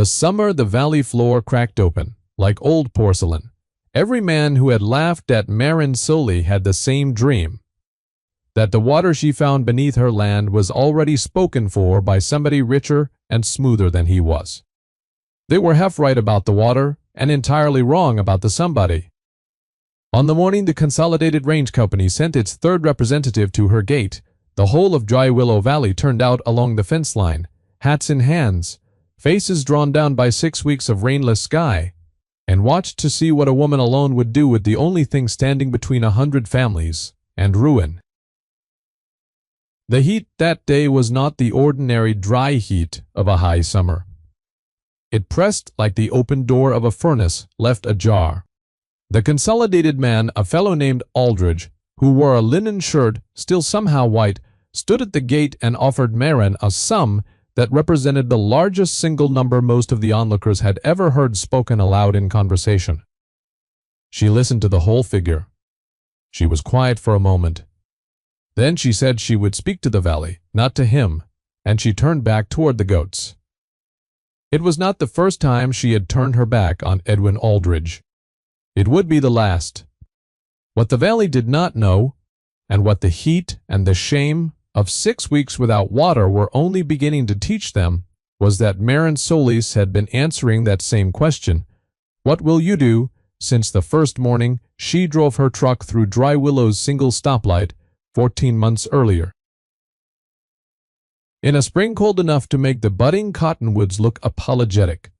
The summer the valley floor cracked open, like old porcelain. Every man who had laughed at Marin Soli had the same dream, that the water she found beneath her land was already spoken for by somebody richer and smoother than he was. They were half right about the water and entirely wrong about the somebody. On the morning the Consolidated Range Company sent its third representative to her gate, the whole of Dry Willow Valley turned out along the fence line, hats in hands, faces drawn down by 6 weeks of rainless sky, and watched to see what a woman alone would do with the only thing standing between 100 families and ruin. The heat that day was not the ordinary dry heat of a high summer. It pressed like the open door of a furnace left ajar. The Consolidated man, a fellow named Aldridge, who wore a linen shirt still somehow white, stood at the gate and offered Marin a sum that represented the largest single number most of the onlookers had ever heard spoken aloud in conversation. She listened to the whole figure. She was quiet for a moment. Then she said she would speak to the valley, not to him, and she turned back toward the goats. It was not the first time she had turned her back on Edwin Aldridge. It would be the last. What the valley did not know, and what the heat and the shame of 6 weeks without water were only beginning to teach them, was that Marin Solis had been answering that same question, "What will you do?" since the first morning she drove her truck through Dry Willow's single stoplight 14 months earlier. In a spring cold enough to make the budding cottonwoods look apologetic.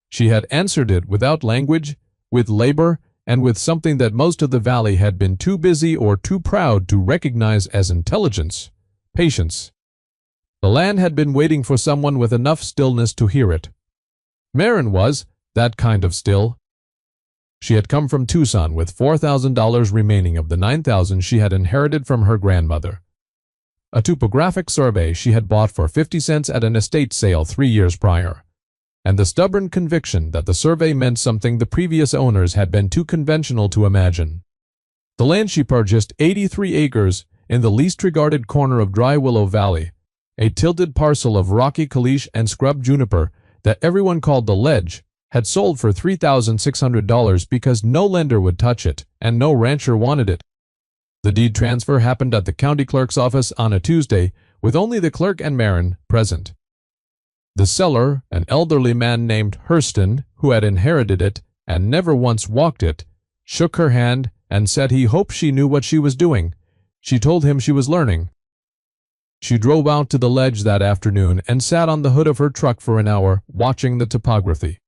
She had answered it without language, with labor, and with something that most of the valley had been too busy or too proud to recognize as intelligence: patience. The land had been waiting for someone with enough stillness to hear it. Marin was that kind of still. She had come from Tucson with $4,000 remaining of the $9,000 she had inherited from her grandmother. A topographic survey she had bought for 50 cents at an estate sale 3 years prior, and the stubborn conviction that the survey meant something the previous owners had been too conventional to imagine. The land she purchased, 83 acres, in the least regarded corner of Dry Willow Valley, a tilted parcel of rocky caliche and scrub juniper that everyone called the Ledge, had sold for $3,600 because no lender would touch it and no rancher wanted it. The deed transfer happened at the county clerk's office on a Tuesday, with only the clerk and Marin present. The seller, an elderly man named Hurston, who had inherited it and never once walked it, shook her hand and said he hoped she knew what she was doing. She told him she was learning. She drove out to the Ledge that afternoon and sat on the hood of her truck for an hour, watching the topography.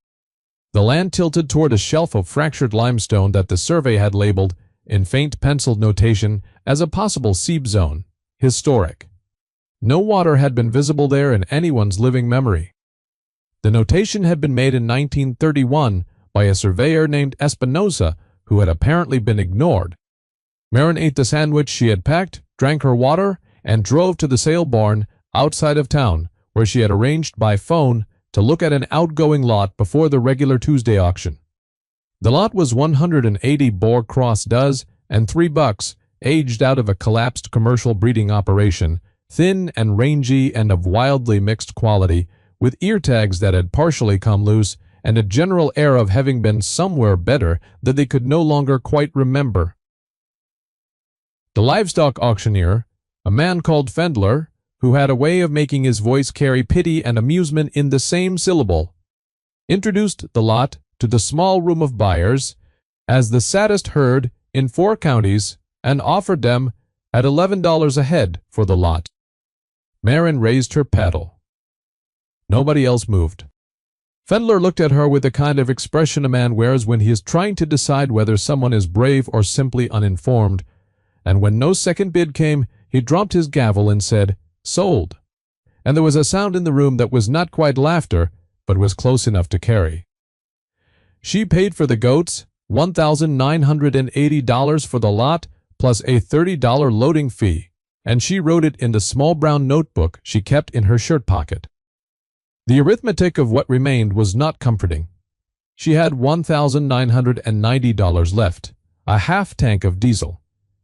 The land tilted toward a shelf of fractured limestone that the survey had labeled, in faint penciled notation, as a possible seep zone, historic. No water had been visible there in anyone's living memory. The notation had been made in 1931 by a surveyor named Espinosa, who had apparently been ignored. Marin ate the sandwich she had packed, drank her water, and drove to the sale barn outside of town, where she had arranged by phone to look at an outgoing lot before the regular Tuesday auction. The lot was 180 boar cross does and 3 bucks, aged out of a collapsed commercial breeding operation, thin and rangy and of wildly mixed quality, with ear tags that had partially come loose and a general air of having been somewhere better that they could no longer quite remember. The livestock auctioneer, a man called Fendler, who had a way of making his voice carry pity and amusement in the same syllable, introduced the lot to the small room of buyers as the saddest herd in 4 counties and offered them at $11 a head for the lot. Marin raised her paddle. Nobody else moved. Fendler looked at her with the kind of expression a man wears when he is trying to decide whether someone is brave or simply uninformed, and when no second bid came, he dropped his gavel and said, "Sold." And there was a sound in the room that was not quite laughter, but was close enough to carry. She paid for the goats $1,980 for the lot, plus a $30 loading fee, and she wrote it in the small brown notebook she kept in her shirt pocket. The arithmetic of what remained was not comforting. She had $1,990 left, a half tank of diesel,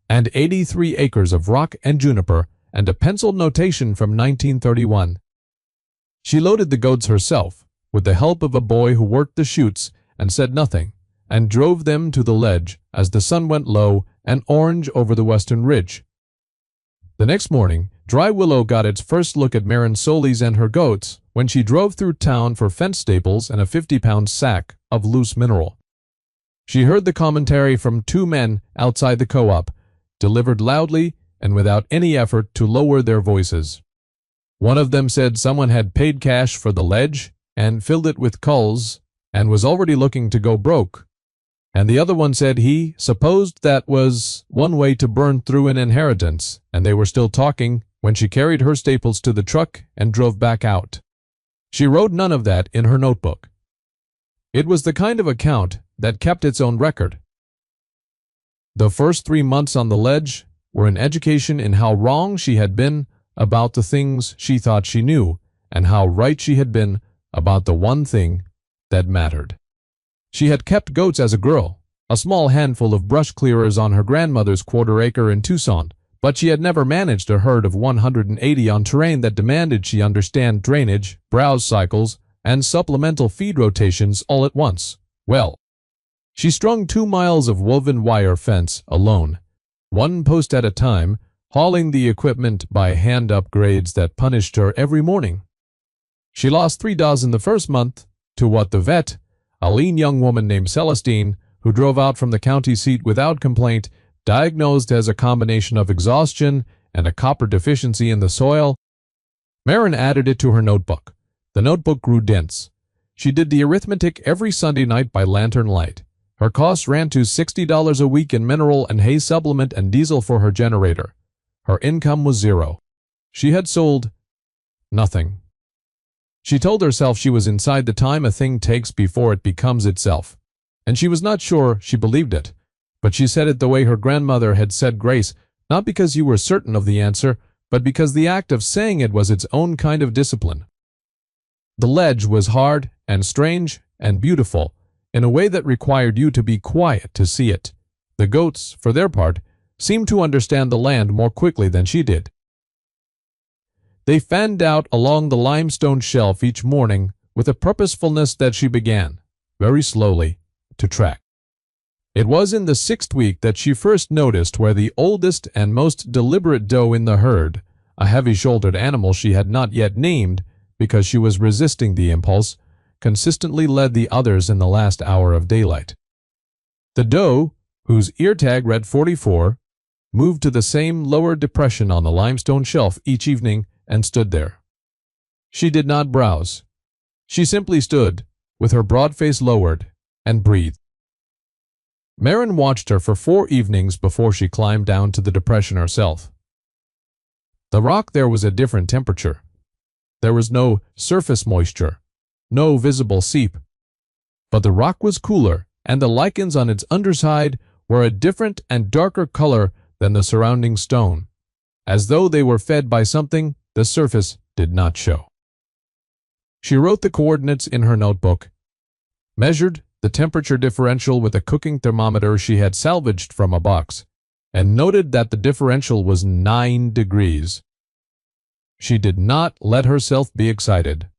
and 83 acres of rock and juniper, and a penciled notation from 1931. She loaded the goats herself, with the help of a boy who worked the chutes and said nothing, and drove them to the ledge as the sun went low and orange over the western ridge. The next morning, Dry Willow got its first look at Marin Solis and her goats when she drove through town for fence staples and a 50-pound sack of loose mineral. She heard the commentary from two men outside the co-op, delivered loudly and without any effort to lower their voices. One of them said someone had paid cash for the ledge and filled it with culls and was already looking to go broke. And the other one said he supposed that was one way to burn through an inheritance, and they were still talking when she carried her staples to the truck and drove back out. She wrote none of that in her notebook. It was the kind of account that kept its own record. The first 3 months on the ledge were an education in how wrong she had been about the things she thought she knew, and how right she had been about the one thing that mattered. She had kept goats as a girl, a small handful of brush clearers on her grandmother's quarter-acre in Tucson, but she had never managed a herd of 180 on terrain that demanded she understand drainage, browse cycles, and supplemental feed rotations all at once. Well, she strung 2 miles of woven wire fence alone, one post at a time, hauling the equipment by hand up grades that punished her every morning. She lost 3 dozen the first month to what the vet, a lean young woman named Celestine, who drove out from the county seat without complaint, diagnosed as a combination of exhaustion and a copper deficiency in the soil. Marin added it to her notebook. The notebook grew dense. She did the arithmetic every Sunday night by lantern light. Her costs ran to $60 a week in mineral and hay supplement and diesel for her generator. Her income was zero. She had sold nothing. She told herself she was inside the time a thing takes before it becomes itself, and she was not sure she believed it, but she said it the way her grandmother had said grace, not because you were certain of the answer, but because the act of saying it was its own kind of discipline. The ledge was hard and strange and beautiful in a way that required you to be quiet to see it. The goats, for their part, seemed to understand the land more quickly than she did. They fanned out along the limestone shelf each morning with a purposefulness that she began, very slowly, to track. It was in the 6th week that she first noticed where the oldest and most deliberate doe in the herd, a heavy-shouldered animal she had not yet named because she was resisting the impulse, consistently led the others in the last hour of daylight. The doe, whose ear tag read 44, moved to the same lower depression on the limestone shelf each evening and stood there. She did not browse. She simply stood, with her broad face lowered, and breathed. Marin watched her for 4 evenings before she climbed down to the depression herself. The rock there was a different temperature. There was no surface moisture, no visible seep. But the rock was cooler, and the lichens on its underside were a different and darker color than the surrounding stone, as though they were fed by something the surface did not show. She wrote the coordinates in her notebook, measured the temperature differential with a cooking thermometer she had salvaged from a box, and noted that the differential was 9 degrees. She did not let herself be excited.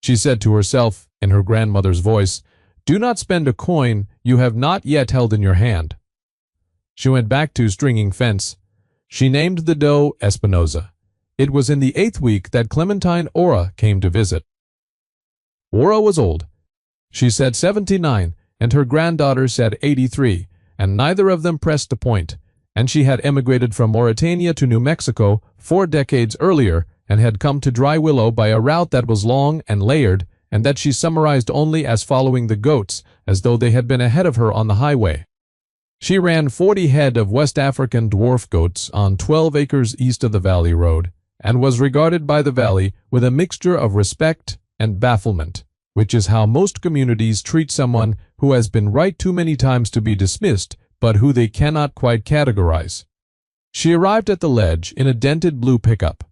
She said to herself in her grandmother's voice, "Do not spend a coin you have not yet held in your hand." She went back to stringing fence. She named the doe Espinosa. It was in the 8th week that Clementine Ora came to visit. Ora was old. She said 79, and her granddaughter said 83, and neither of them pressed the point, and she had emigrated from Mauritania to New Mexico 4 decades earlier and had come to Dry Willow by a route that was long and layered, and that she summarized only as following the goats, as though they had been ahead of her on the highway. She ran 40 head of West African dwarf goats on 12 acres east of the Valley Road, and was regarded by the Valley with a mixture of respect and bafflement, which is how most communities treat someone who has been right too many times to be dismissed, but who they cannot quite categorize. She arrived at the ledge in a dented blue pickup,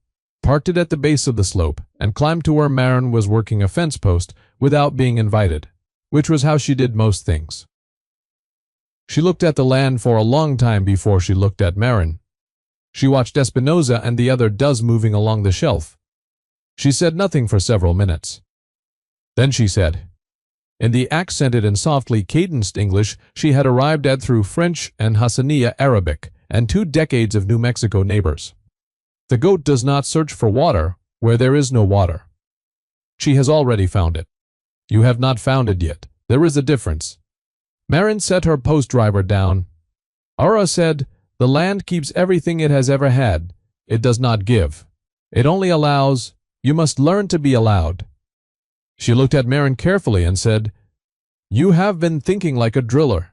parked it at the base of the slope, and climbed to where Marin was working a fence post without being invited, which was how she did most things. She looked at the land for a long time before she looked at Marin. She watched Espinosa and the other does moving along the shelf. She said nothing for several minutes. Then she said, in the accented and softly cadenced English she had arrived at through French and Hassaniya Arabic and 2 decades of New Mexico neighbors. The goat does not search for water where there is no water. She has already found it. You have not found it yet. There is a difference. Marin set her post driver down. Ara said, the land keeps everything it has ever had. It does not give. It only allows. You must learn to be allowed. She looked at Marin carefully and said, you have been thinking like a driller.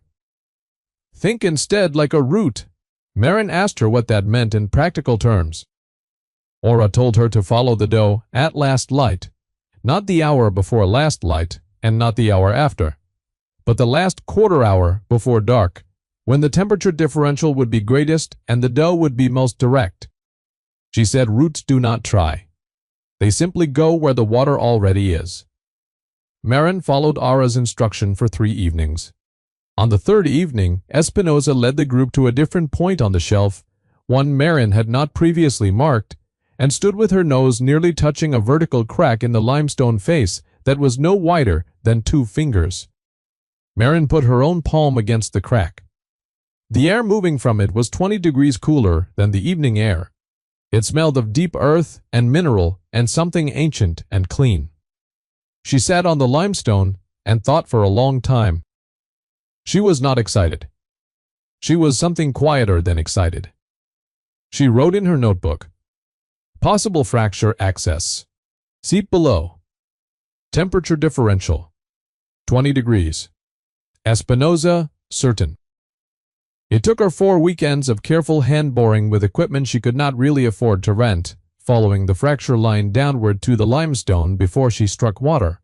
Think instead like a root. Marin asked her what that meant in practical terms. Ora told her to follow the doe at last light, not the hour before last light and not the hour after, but the last quarter hour before dark, when the temperature differential would be greatest and the doe would be most direct. She said roots do not try. They simply go where the water already is. Marin followed Ara's instruction for 3 evenings. On the 3rd evening, Espinosa led the group to a different point on the shelf, one Marin had not previously marked, and stood with her nose nearly touching a vertical crack in the limestone face that was no wider than 2 fingers. Marin put her own palm against the crack. The air moving from it was 20 degrees cooler than the evening air. It smelled of deep earth and mineral and something ancient and clean. She sat on the limestone and thought for a long time. She was not excited. She was something quieter than excited. She wrote in her notebook, possible fracture access. Seep below. Temperature differential. 20 degrees. Espinosa, certain. It took her 4 weekends of careful hand-boring with equipment she could not really afford to rent, following the fracture line downward to the limestone before she struck water.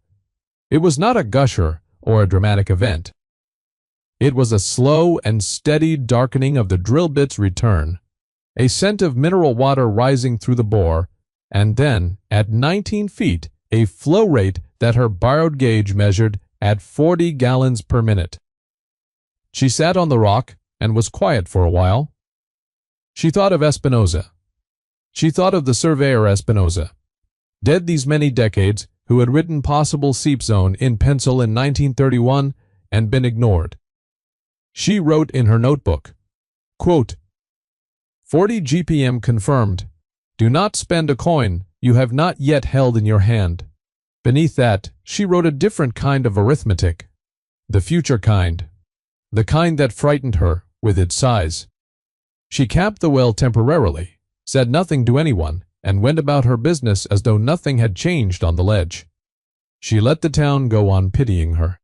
It was not a gusher or a dramatic event. It was a slow and steady darkening of the drill bit's return, a scent of mineral water rising through the bore, and then, at 19 feet, a flow rate that her borrowed gauge measured at 40 gallons per minute. She sat on the rock and was quiet for a while. She thought of Espinosa. She thought of the surveyor Espinosa, dead these many decades, who had written possible seep zone in pencil in 1931 and been ignored. She wrote in her notebook, quote, 40 GPM confirmed. Do not spend a coin you have not yet held in your hand. Beneath that, she wrote a different kind of arithmetic. The future kind. The kind that frightened her with its size. She capped the well temporarily, said nothing to anyone, and went about her business as though nothing had changed on the ledge. She let the town go on pitying her.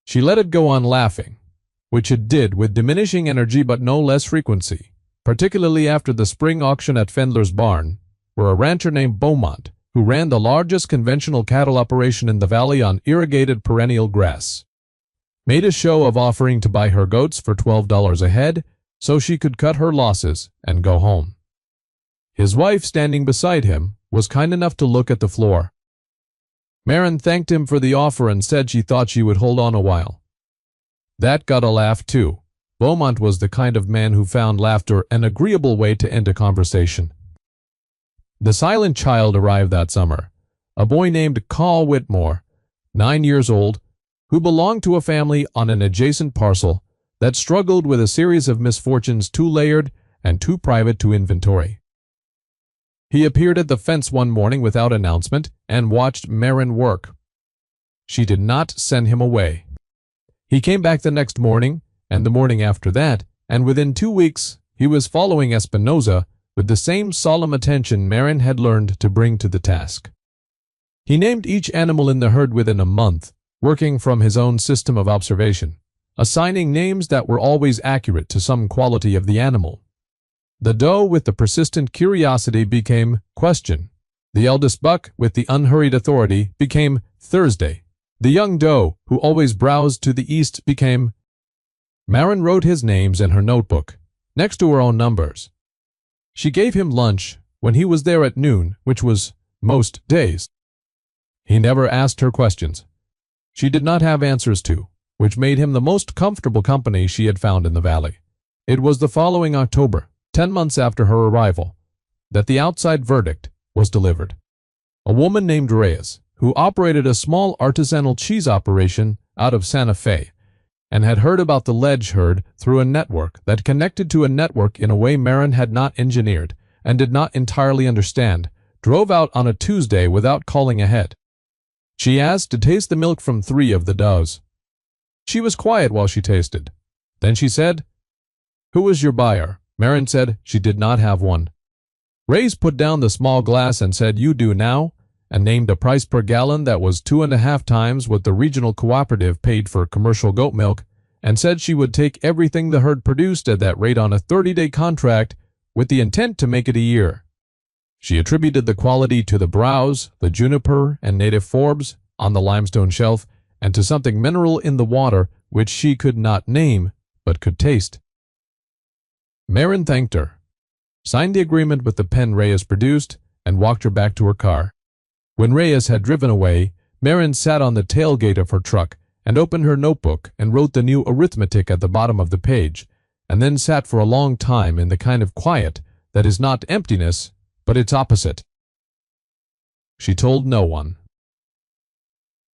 She let it go on laughing, which it did with diminishing energy but no less frequency, particularly after the spring auction at Fendler's barn, where a rancher named Beaumont, who ran the largest conventional cattle operation in the valley on irrigated perennial grass, made a show of offering to buy her goats for $12 a head so she could cut her losses and go home. His wife, standing beside him, was kind enough to look at the floor. Marin thanked him for the offer and said she thought she would hold on a while. That got a laugh too. Beaumont was the kind of man who found laughter an agreeable way to end a conversation. The silent child arrived that summer, a boy named Carl Whitmore, 9 years old, who belonged to a family on an adjacent parcel that struggled with a series of misfortunes too layered and too private to inventory. He appeared at the fence one morning without announcement and watched Marin work. She did not send him away. He came back the next morning, and the morning after that, and within 2 weeks he was following Espinosa with the same solemn attention Marin had learned to bring to the task. He named each animal in the herd within a month, working from his own system of observation, assigning names that were always accurate to some quality of the animal. The doe with the persistent curiosity became Question. The eldest buck with the unhurried authority became Thursday. The young doe, who always browsed to the east, became. Marin wrote his names in her notebook, next to her own numbers. She gave him lunch when he was there at noon, which was most days. He never asked her questions. She did not have answers to, which made him the most comfortable company she had found in the valley. It was the following October, 10 months after her arrival, that the outside verdict was delivered. A woman named Reyes, who operated a small artisanal cheese operation out of Santa Fe, and had heard about the ledge herd through a network that connected to a network in a way Marin had not engineered and did not entirely understand, drove out on a Tuesday without calling ahead. She asked to taste the milk from 3 of the does. She was quiet while she tasted. Then she said, "Who is your buyer?" Marin said she did not have one. Reyes put down the small glass and said, "You do now," and named a price per gallon that was 2.5 times what the regional cooperative paid for commercial goat milk, and said she would take everything the herd produced at that rate on a 30-day contract with the intent to make it a year. She attributed the quality to the browse, the juniper, and native forbs on the limestone shelf, and to something mineral in the water which she could not name, but could taste. Marin thanked her, signed the agreement with the pen Reyes produced, and walked her back to her car. When Reyes had driven away, Marin sat on the tailgate of her truck and opened her notebook and wrote the new arithmetic at the bottom of the page, and then sat for a long time in the kind of quiet that is not emptiness, but its opposite. She told no one.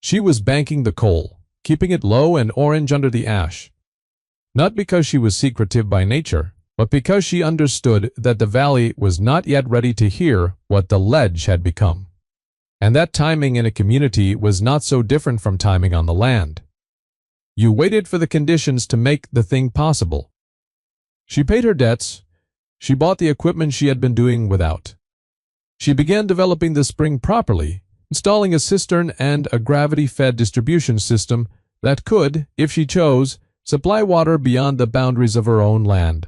She was banking the coal, keeping it low and orange under the ash. Not because she was secretive by nature, but because she understood that the valley was not yet ready to hear what the ledge had become, and that timing in a community was not so different from timing on the land. You waited for the conditions to make the thing possible. She paid her debts. She bought the equipment she had been doing without. She began developing the spring properly, installing a cistern and a gravity-fed distribution system that could, if she chose, supply water beyond the boundaries of her own land.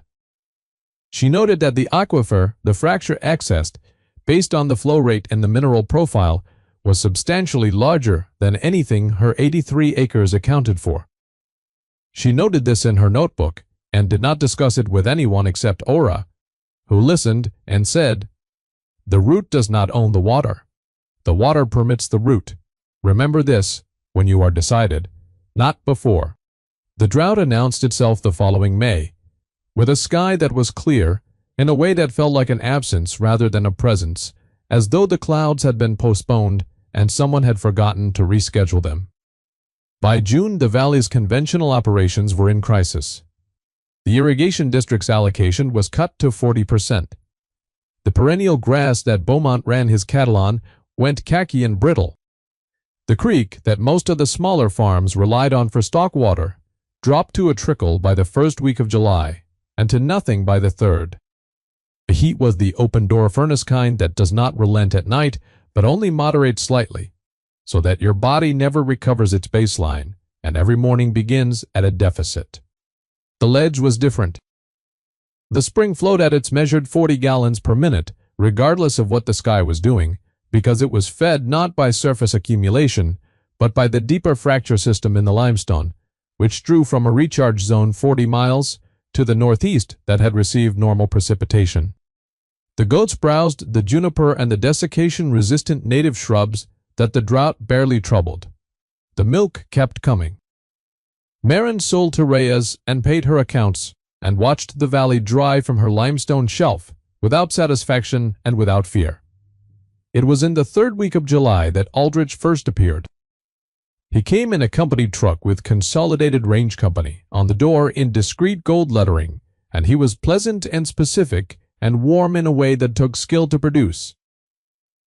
She noted that the aquifer, the fracture accessed, based on the flow rate and the mineral profile, was substantially larger than anything her 83 acres accounted for. She noted this in her notebook and did not discuss it with anyone except Ora, who listened and said, "The root does not own the water. The water permits the root. Remember this when you are decided, not before." The drought announced itself the following May, with a sky that was clear, in a way that felt like an absence rather than a presence, as though the clouds had been postponed and someone had forgotten to reschedule them. By June, the valley's conventional operations were in crisis. The irrigation district's allocation was cut to 40%. The perennial grass that Beaumont ran his cattle on went khaki and brittle. The creek that most of the smaller farms relied on for stock water dropped to a trickle by the first week of July, and to nothing by the third. The heat was the open-door furnace kind that does not relent at night, but only moderates slightly, so that your body never recovers its baseline, and every morning begins at a deficit. The ledge was different. The spring flowed at its measured 40 gallons per minute, regardless of what the sky was doing, because it was fed not by surface accumulation, but by the deeper fracture system in the limestone, which drew from a recharge zone 40 miles to the northeast that had received normal precipitation. The goats browsed the juniper and the desiccation-resistant native shrubs that the drought barely troubled. The milk kept coming. Marin sold to Reyes and paid her accounts, and watched the valley dry from her limestone shelf, without satisfaction and without fear. It was in the third week of July that Aldrich first appeared. He came in a company truck with Consolidated Range Company on the door in discreet gold lettering, and he was pleasant and specific and warm in a way that took skill to produce.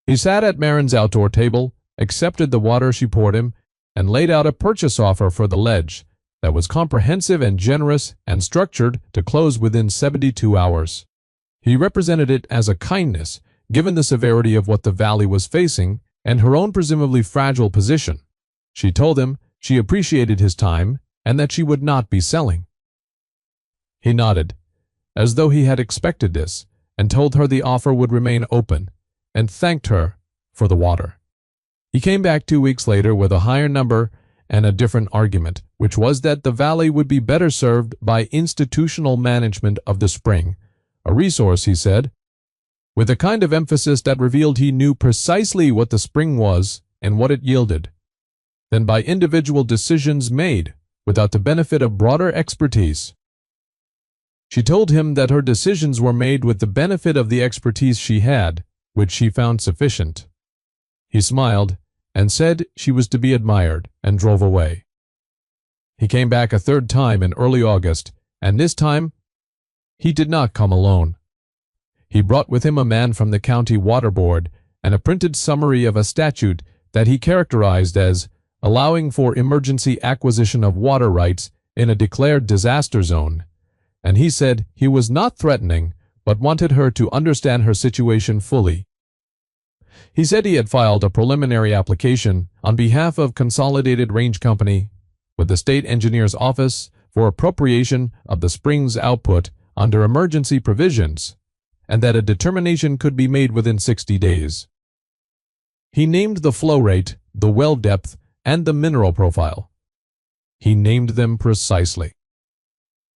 He sat at Marin's outdoor table, accepted the water she poured him, and laid out a purchase offer for the ledge that was comprehensive and generous and structured to close within 72 hours. He represented it as a kindness, given the severity of what the valley was facing and her own presumably fragile position. She told him she appreciated his time and that she would not be selling. He nodded, as though he had expected this, and told her the offer would remain open, and thanked her for the water. He came back 2 weeks later with a higher number and a different argument, which was that the valley would be better served by institutional management of the spring, a resource, he said, with a kind of emphasis that revealed he knew precisely what the spring was and what it yielded, than by individual decisions made without the benefit of broader expertise. She told him that her decisions were made with the benefit of the expertise she had, which she found sufficient. He smiled and said she was to be admired, and drove away. He came back a third time in early August, and this time he did not come alone. He brought with him a man from the county water board and a printed summary of a statute that he characterized as allowing for emergency acquisition of water rights in a declared disaster zone, and he said he was not threatening but wanted her to understand her situation fully. He said he had filed a preliminary application on behalf of Consolidated Range Company with the State Engineer's Office for appropriation of the spring's output under emergency provisions, and that a determination could be made within 60 days. He named the flow rate, the well depth, and the mineral profile. He named them precisely.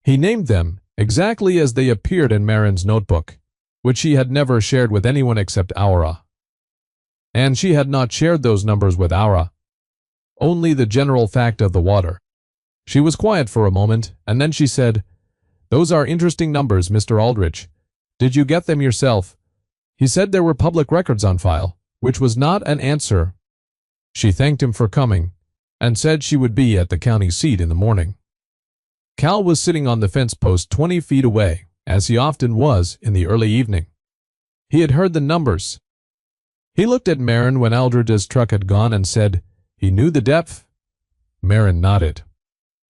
He named them exactly as they appeared in Marin's notebook, which she had never shared with anyone except Aura. And she had not shared those numbers with Aura, only the general fact of the water. She was quiet for a moment, and then she said, "Those are interesting numbers, Mr. Aldrich. Did you get them yourself?" He said there were public records on file, which was not an answer. She thanked him for coming, and said she would be at the county seat in the morning. Cal was sitting on the fence post 20 feet away, as he often was in the early evening. He had heard the numbers. He looked at Marin when Aldridge's truck had gone and said, "He knew the depth?" Marin nodded.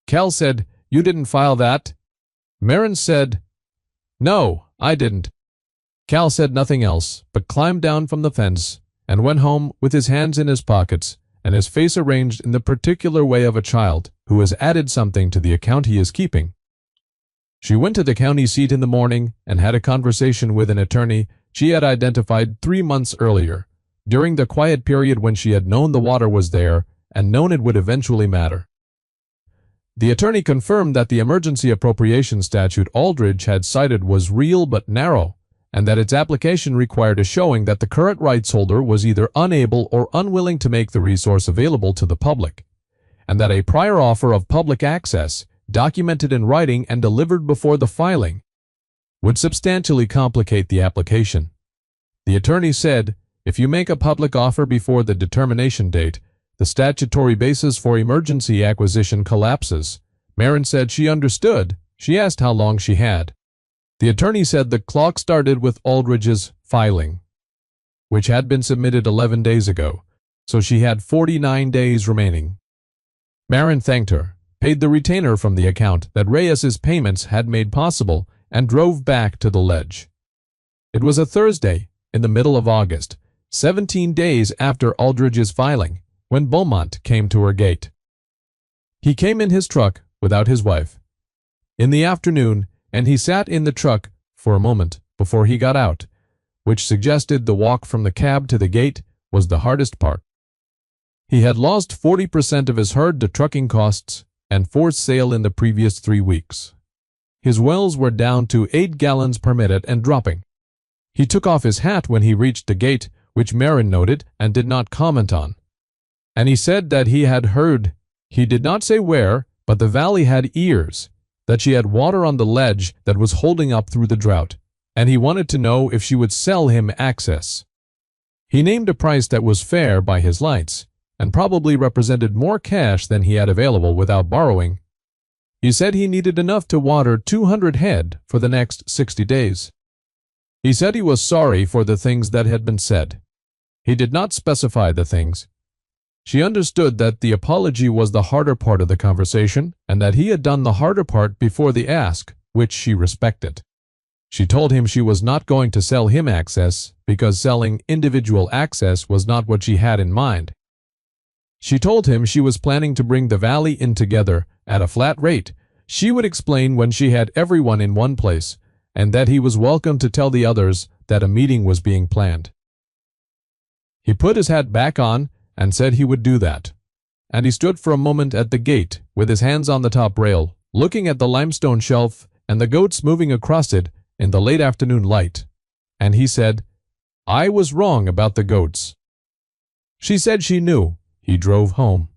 Cal said, "You didn't file that?" Marin said, "No, I didn't." Cal said nothing else, but climbed down from the fence and went home with his hands in his pockets and his face arranged in the particular way of a child who has added something to the account he is keeping. She went to the county seat in the morning and had a conversation with an attorney she had identified 3 months earlier, during the quiet period when she had known the water was there and known it would eventually matter. The attorney confirmed that the emergency appropriation statute Aldridge had cited was real but narrow, and that its application required a showing that the current rights holder was either unable or unwilling to make the resource available to the public, and that a prior offer of public access, documented in writing and delivered before the filing, would substantially complicate the application. The attorney said, if you make a public offer before the determination date, the statutory basis for emergency acquisition collapses. Marin said she understood. She asked how long she had. The attorney said the clock started with Aldridge's filing, which had been submitted 11 days ago, so she had 49 days remaining. Marin thanked her, paid the retainer from the account that Reyes's payments had made possible, and drove back to the ledge. It was a Thursday, in the middle of August, 17 days after Aldridge's filing, when Beaumont came to her gate. He came in his truck without his wife. In the afternoon, and he sat in the truck for a moment before he got out, which suggested the walk from the cab to the gate was the hardest part. He had lost 40% of his herd to trucking costs and forced sale in the previous 3 weeks. His wells were down to 8 gallons per minute and dropping. He took off his hat when he reached the gate, which Marin noted and did not comment on. And he said that he had heard, he did not say where, but the valley had ears, that she had water on the ledge that was holding up through the drought, and he wanted to know if she would sell him access. He named a price that was fair by his lights, and probably represented more cash than he had available without borrowing. He said he needed enough to water 200 head for the next 60 days. He said he was sorry for the things that had been said. He did not specify the things. She understood that the apology was the harder part of the conversation, and that he had done the harder part before the ask, which she respected. She told him she was not going to sell him access, because selling individual access was not what she had in mind. She told him she was planning to bring the valley in together at a flat rate. She would explain when she had everyone in one place, and that he was welcome to tell the others that a meeting was being planned. He put his hat back on and said he would do that, and he stood for a moment at the gate with his hands on the top rail, looking at the limestone shelf and the goats moving across it in the late afternoon light, and he said, "I was wrong about the goats." She said she knew. He drove home.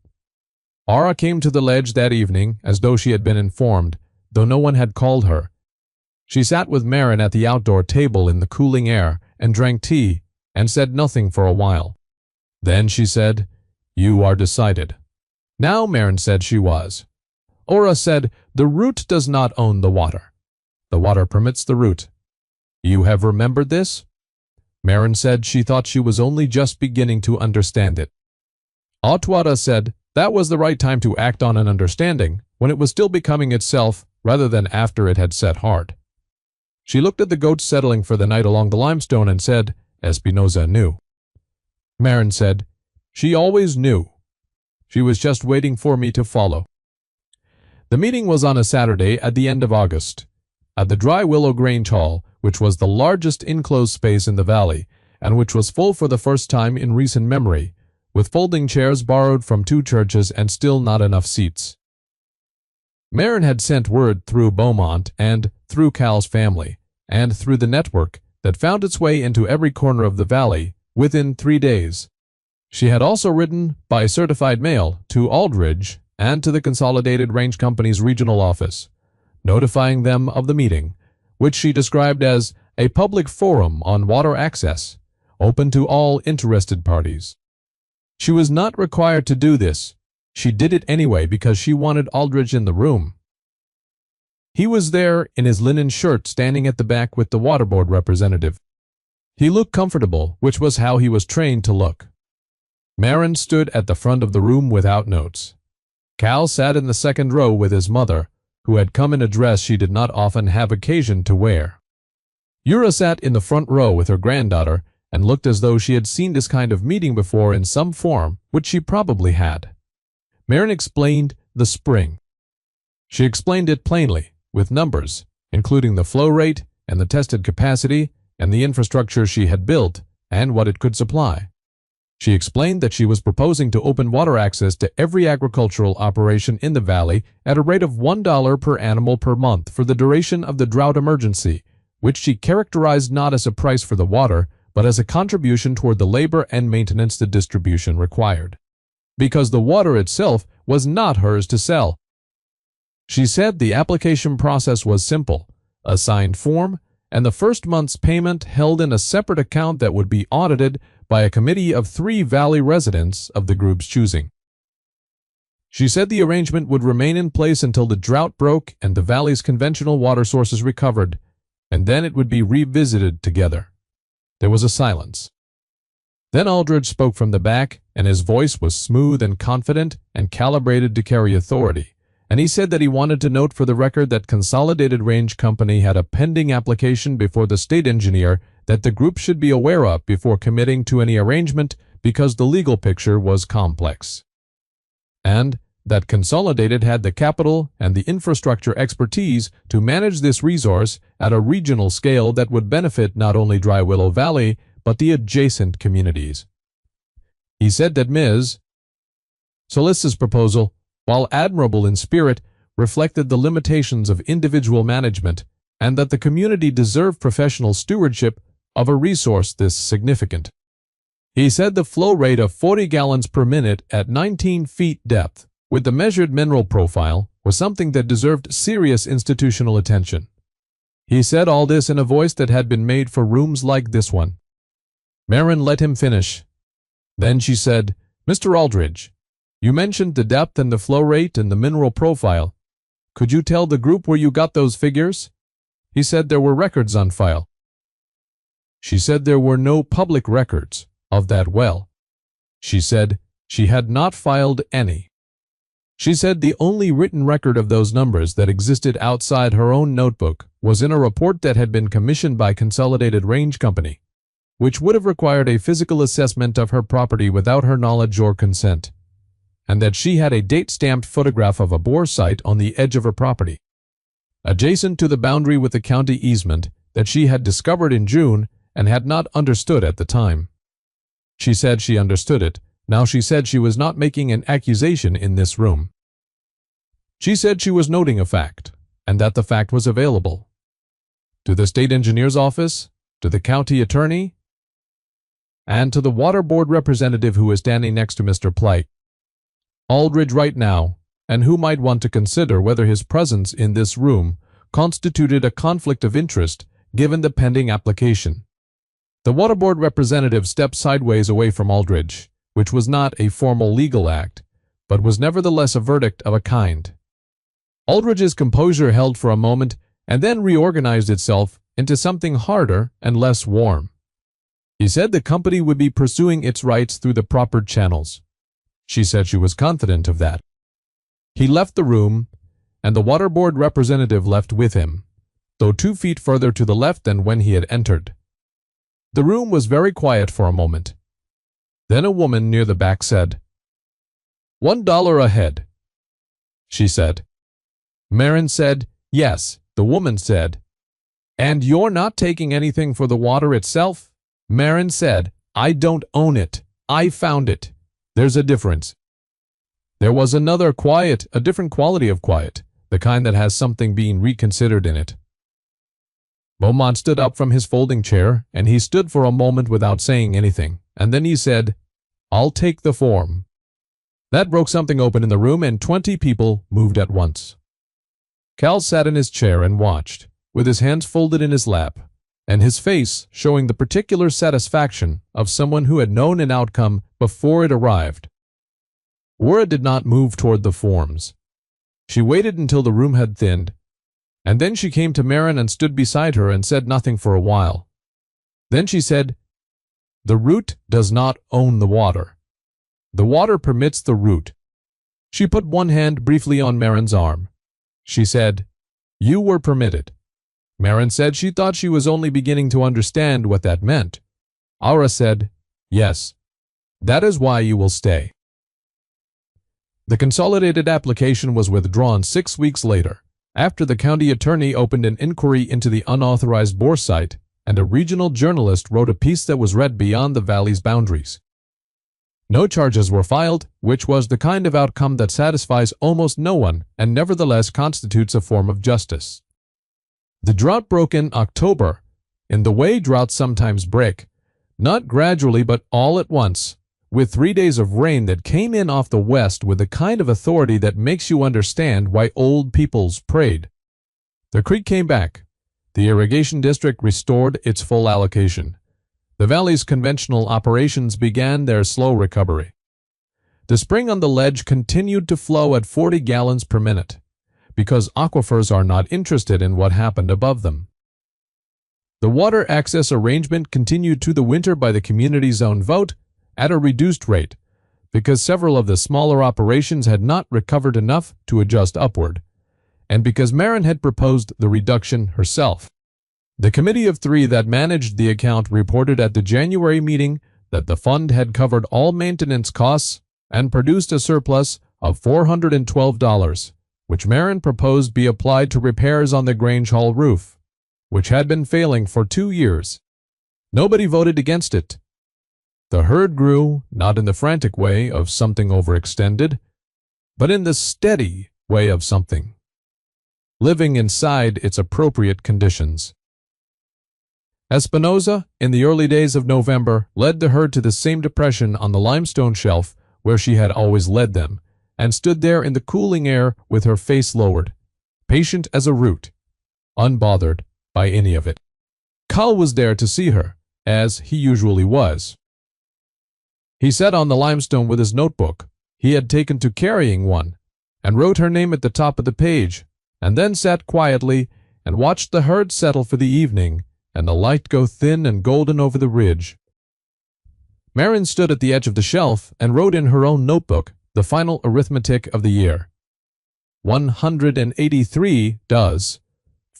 Aura came to the ledge that evening as though she had been informed, though no one had called her. She sat with Marin at the outdoor table in the cooling air and drank tea and said nothing for a while. Then she said, You are decided. Now Marin said she was. Ora said, the root does not own the water. The water permits the root. You have remembered this? Marin said she thought she was only just beginning to understand it. Otwara said that was the right time to act on an understanding, when it was still becoming itself rather than after it had set hard. She looked at the goats settling for the night along the limestone and said, Espinosa knew. Marin said, she always knew. She was just waiting for me to follow. The meeting was on a Saturday at the end of August, at the Dry Willow Grange Hall, which was the largest enclosed space in the valley, and which was full for the first time in recent memory, with folding chairs borrowed from 2 churches and still not enough seats. Marin had sent word through Beaumont and through Cal's family, and through the network that found its way into every corner of the valley within 3 days. She had also written by certified mail to Aldridge and to the Consolidated Range Company's regional office, notifying them of the meeting, which she described as a public forum on water access, open to all interested parties. She was not required to do this. She did it anyway because she wanted Aldridge in the room. He was there in his linen shirt standing at the back with the water board representative. He looked comfortable, which was how he was trained to look. Marin stood at the front of the room without notes. Cal sat in the second row with his mother, who had come in a dress she did not often have occasion to wear. Yura sat in the front row with her granddaughter and looked as though she had seen this kind of meeting before in some form, which she probably had. Marin explained the spring. She explained it plainly, with numbers, including the flow rate and the tested capacity and the infrastructure she had built and what it could supply. She explained that she was proposing to open water access to every agricultural operation in the valley at a rate of $1 per animal per month for the duration of the drought emergency, which she characterized not as a price for the water, but as a contribution toward the labor and maintenance the distribution required, because the water itself was not hers to sell. She said the application process was simple, a signed form, and the first month's payment held in a separate account that would be audited by a committee of 3 valley residents of the group's choosing. She said the arrangement would remain in place until the drought broke and the valley's conventional water sources recovered, and then it would be revisited together. There was a silence. Then Aldridge spoke from the back, and his voice was smooth and confident and calibrated to carry authority, and he said that he wanted to note for the record that Consolidated Range Company had a pending application before the state engineer that the group should be aware of before committing to any arrangement because the legal picture was complex, and that Consolidated had the capital and the infrastructure expertise to manage this resource at a regional scale that would benefit not only Dry Willow Valley, but the adjacent communities. He said that Ms. Solis's proposal, while admirable in spirit, reflected the limitations of individual management, and that the community deserved professional stewardship of a resource this significant. He said the flow rate of 40 gallons per minute at 19 feet depth, with the measured mineral profile, was something that deserved serious institutional attention. He said all this in a voice that had been made for rooms like this one. Marin let him finish. Then she said, Mr. Aldridge, you mentioned the depth and the flow rate and the mineral profile. Could you tell the group where you got those figures? He said there were records on file. She said there were no public records of that well. She said she had not filed any. She said the only written record of those numbers that existed outside her own notebook was in a report that had been commissioned by Consolidated Range Company, which would have required a physical assessment of her property without her knowledge or consent, and that she had a date-stamped photograph of a bore site on the edge of her property, adjacent to the boundary with the county easement, that she had discovered in June and had not understood at the time. She said she understood it. Now she said she was not making an accusation in this room. She said she was noting a fact, and that the fact was available. To the state engineer's office, to the county attorney, and to the water board representative who is standing next to Mr. Plyke. Aldridge right now, and who might want to consider whether his presence in this room constituted a conflict of interest given the pending application. The water board representative stepped sideways away from Aldridge, which was not a formal legal act, but was nevertheless a verdict of a kind. Aldrich's composure held for a moment and then reorganized itself into something harder and less warm. He said the company would be pursuing its rights through the proper channels. She said she was confident of that. He left the room, and the water board representative left with him, though 2 feet further to the left than when he had entered. The room was very quiet for a moment. Then a woman near the back said, $1 a head, she said. Marin said, yes. The woman said, and you're not taking anything for the water itself? Marin said, I don't own it. I found it. There's a difference. There was another quiet, a different quality of quiet, the kind that has something being reconsidered in it. Beaumont stood up from his folding chair, and he stood for a moment without saying anything, and then he said, I'll take the form. That broke something open in the room, and 20 people moved at once. Cal sat in his chair and watched, with his hands folded in his lap, and his face showing the particular satisfaction of someone who had known an outcome before it arrived. Wara did not move toward the forms. She waited until the room had thinned, and then she came to Marin and stood beside her and said nothing for a while. Then she said, the root does not own the water. The water permits the root. She put one hand briefly on Marin's arm. She said, you were permitted. Marin said she thought she was only beginning to understand what that meant. Aura said, yes. That is why you will stay. The consolidated application was withdrawn 6 weeks later, after the county attorney opened an inquiry into the unauthorized bore site, and a regional journalist wrote a piece that was read beyond the valley's boundaries. No charges were filed, which was the kind of outcome that satisfies almost no one and nevertheless constitutes a form of justice. The drought broke in October, in the way droughts sometimes break, not gradually but all at once, with 3 days of rain that came in off the west with the kind of authority that makes you understand why old peoples prayed. The creek came back. The irrigation district restored its full allocation. The valley's conventional operations began their slow recovery. The spring on the ledge continued to flow at 40 gallons per minute, because aquifers are not interested in what happened above them. The water access arrangement continued to the winter by the community's own vote at a reduced rate, because several of the smaller operations had not recovered enough to adjust upward, and because Marin had proposed the reduction herself. The committee of 3 that managed the account reported at the January meeting that the fund had covered all maintenance costs and produced a surplus of $412, which Marin proposed be applied to repairs on the Grange Hall roof, which had been failing for 2 years. Nobody voted against it. The herd grew, not in the frantic way of something overextended, but in the steady way of something, living inside its appropriate conditions. Espinosa, in the early days of November, led the herd to the same depression on the limestone shelf where she had always led them, and stood there in the cooling air with her face lowered, patient as a root, unbothered by any of it. Cal was there to see her, as he usually was. He sat on the limestone with his notebook. He had taken to carrying one, and wrote her name at the top of the page, and then sat quietly and watched the herd settle for the evening, and the light go thin and golden over the ridge. Marin stood at the edge of the shelf and wrote in her own notebook the final arithmetic of the year. 183 does.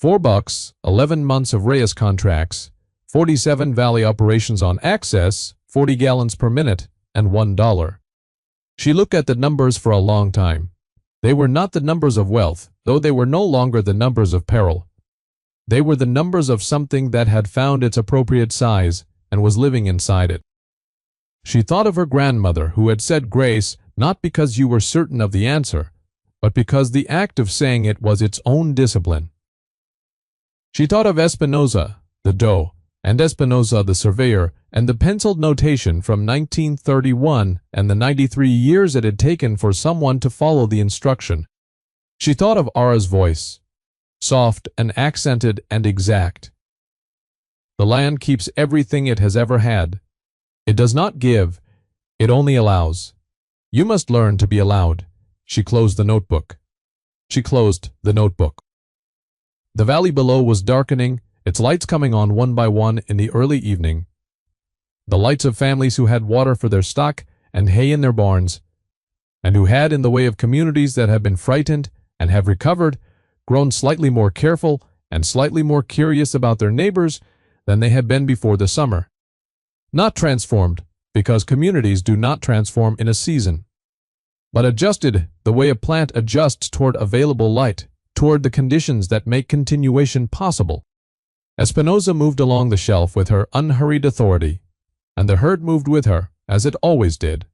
$4, 11 months of Reyes contracts, 47 valley operations on access, 40 gallons per minute, and $1. She looked at the numbers for a long time. They were not the numbers of wealth, though they were no longer the numbers of peril. They were the numbers of something that had found its appropriate size and was living inside it. She thought of her grandmother, who had said grace not because you were certain of the answer, but because the act of saying it was its own discipline. She thought of Espinosa, the doe, and Espinosa, the surveyor, and the penciled notation from 1931 and the 93 years it had taken for someone to follow the instruction. She thought of Ara's voice, soft and accented and exact. The land keeps everything it has ever had. It does not give. It only allows. You must learn to be allowed. She closed the notebook. She closed the notebook. The valley below was darkening, its lights coming on one by one in the early evening. The lights of families who had water for their stock and hay in their barns, and who had, in the way of communities that have been frightened and have recovered, grown slightly more careful and slightly more curious about their neighbors than they had been before the summer. Not transformed, because communities do not transform in a season, but adjusted the way a plant adjusts toward available light, toward the conditions that make continuation possible. Espinosa moved along the shelf with her unhurried authority, and the herd moved with her, as it always did.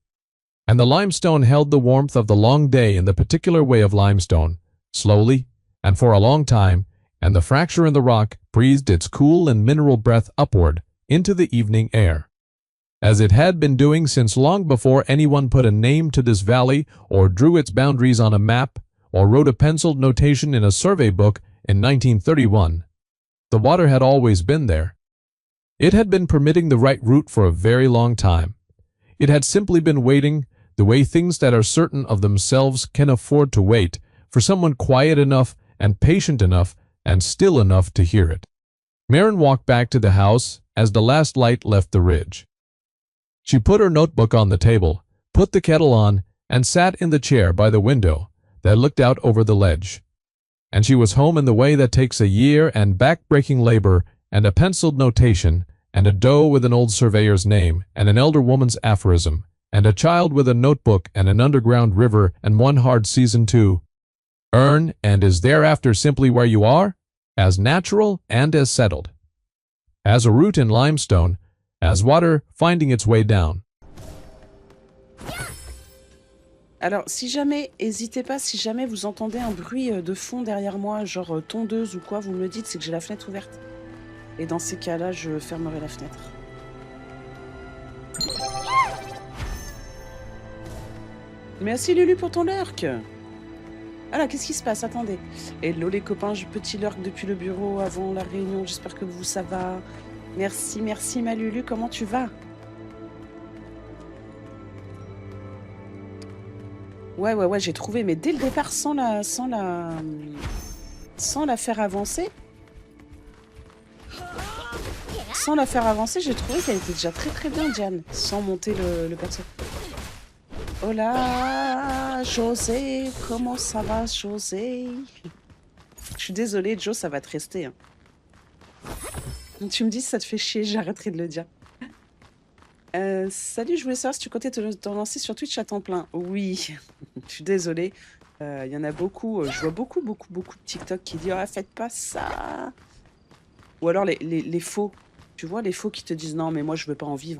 And the limestone held the warmth of the long day in the particular way of limestone, slowly, and for a long time, and the fracture in the rock breathed its cool and mineral breath upward into the evening air, as it had been doing since long before anyone put a name to this valley or drew its boundaries on a map or wrote a penciled notation in a survey book in 1931. The water had always been there. It had been permitting the right route for a very long time. It had simply been waiting, the way things that are certain of themselves can afford to wait, for someone quiet enough and patient enough and still enough to hear it. Maren walked back to the house as the last light left the ridge. She put her notebook on the table, put the kettle on, and sat in the chair by the window that looked out over the ledge. And she was home in the way that takes a year and back-breaking labor and a penciled notation and a doe with an old surveyor's name and an elder woman's aphorism and a child with a notebook and an underground river and one hard season to earn, and is thereafter simply where you are, as natural and as settled, as a root in limestone, as water finding its way down. Alors, si jamais, n'hésitez pas, si jamais vous entendez un bruit de fond derrière moi, genre tondeuse ou quoi, vous me le dites, c'est que j'ai la fenêtre ouverte. Et dans ces cas-là, je fermerai la fenêtre. Merci Lulu pour ton lurk. Ah là, qu'est-ce qui se passe? Attendez. Hello les copains, petit lurk depuis le bureau avant la réunion, j'espère que vous, ça va. Merci, merci ma Lulu, comment tu vas? Ouais, j'ai trouvé, mais dès le départ, sans la faire avancer. Sans la faire avancer, j'ai trouvé qu'elle était déjà très bien, Diane, sans monter le perso. Oh là, José, comment ça va, José? Je suis désolée, Joe, ça va te rester. Hein. Tu me dis si ça te fait chier, j'arrêterai de le dire. Salut, je voulais savoir si tu comptais te lancer sur Twitch à temps plein. Oui, je suis désolée. Il y en a beaucoup. Je vois beaucoup de TikTok qui disent « Ah, faites pas ça !» Ou alors les faux. Tu vois, les faux qui te disent « Non, mais moi, je veux pas en vivre. »